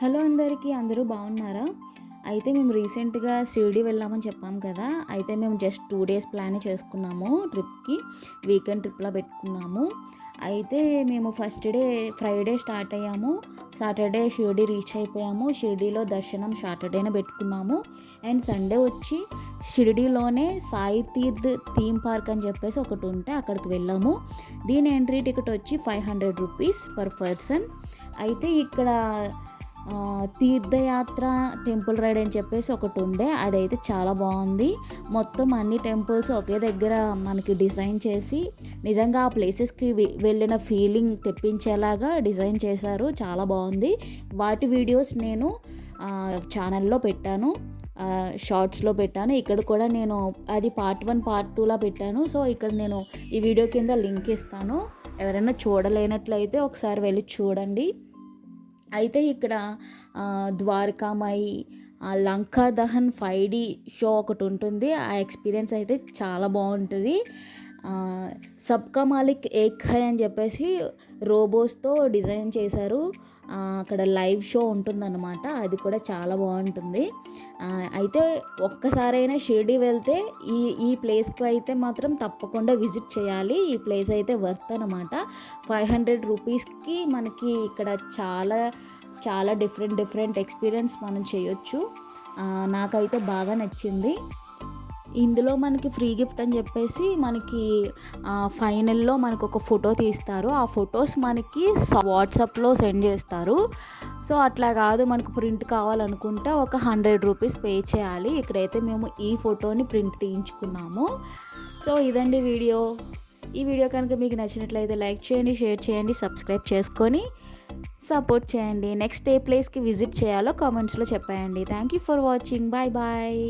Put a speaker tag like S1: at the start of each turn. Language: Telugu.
S1: హలో అందరికీ, అందరూ బాగున్నారా? అయితే మేము రీసెంట్గా షిరిడి వెళ్ళామని చెప్పాం కదా. అయితే మేము జస్ట్ 2 డేస్ ప్లాన్ చేసుకున్నాము ట్రిప్కి. వీకెండ్ ట్రిప్లా పెట్టుకున్నాము. అయితే మేము ఫస్ట్ డే ఫ్రైడే స్టార్ట్ అయ్యాము. సాటర్డే షిరిడి రీచ్ అయిపోయాము. షిరిడిలో దర్శనం సాటర్డేనే పెట్టుకున్నాము. అండ్ సండే వచ్చి షిరిడిలోనే సాయి తీర్థ్ థీమ్ పార్క్ అని చెప్పేసి ఒకటి ఉంటే అక్కడికి వెళ్ళాము. దీని ఎంట్రీ టికెట్ వచ్చి 500 రూపీస్ పర్ పర్సన్. అయితే ఇక్కడ తీర్థయాత్ర టెంపుల్ రైడ్ అని చెప్పేసి ఒకటి ఉండే, అదైతే చాలా బాగుంది. మొత్తం అన్ని టెంపుల్స్ ఒకే దగ్గర మనకి డిజైన్ చేసి నిజంగా ఆ ప్లేసెస్కి వెళ్ళిన ఫీలింగ్ తెప్పించేలాగా డిజైన్ చేశారు. చాలా బాగుంది. వాటి వీడియోస్ నేను ఛానల్లో పెట్టాను, షార్ట్స్లో పెట్టాను. ఇక్కడ కూడా నేను అది పార్ట్ 1 పార్ట్ 2లా పెట్టాను. సో ఇక్కడ నేను ఈ వీడియో కింద లింక్ ఇస్తాను. ఎవరైనా చూడలేనట్లయితే ఒకసారి వెళ్ళి చూడండి. అయితే ఇక్కడ ద్వారకామాయి లంకా దహన్ 5D షో ఒకటి ఉంటుంది. ఆ ఎక్స్పీరియన్స్ అయితే చాలా బాగుంటుంది. సబ్కా మాలిక్ ఏక్ హై అని చెప్పేసి రోబోస్తో డిజైన్ చేశారు. అక్కడ లైవ్ షో ఉంటుందన్నమాట. అది కూడా చాలా బాగుంటుంది. అయితే ఒక్కసారైనా షిరిడి వెళ్తే ఈ ప్లేస్కి అయితే మాత్రం తప్పకుండా విజిట్ చేయాలి. ఈ ప్లేస్ అయితే వర్త్ అనమాట. 500 రూపీస్కి మనకి ఇక్కడ చాలా చాలా డిఫరెంట్ ఎక్స్పీరియన్స్ మనం చేయొచ్చు. నాకైతే బాగా నచ్చింది. ఇందులో మనకి ఫ్రీ గిఫ్ట్ అని చెప్పేసి మనకి ఫైనల్లో మనకు ఒక ఫోటో తీస్తారు. ఆ ఫొటోస్ మనకి వాట్సాప్లో సెండ్ చేస్తారు. సో అట్లా కాదు, మనకు ప్రింట్ కావాలనుకుంటే ఒక 100 రూపీస్ పే చేయాలి. ఇక్కడైతే మేము ఈ ఫోటోని ప్రింట్ తీయించుకున్నాము. సో ఇదండి వీడియో. ఈ వీడియో కనుక మీకు నచ్చినట్లయితే లైక్ చేయండి, షేర్ చేయండి, సబ్స్క్రైబ్ చేసుకొని సపోర్ట్ చేయండి. నెక్స్ట్ ఏ ప్లేస్కి విజిట్ చేయాలో కామెంట్స్లో చెప్పండి. Thank you for watching. Bye bye.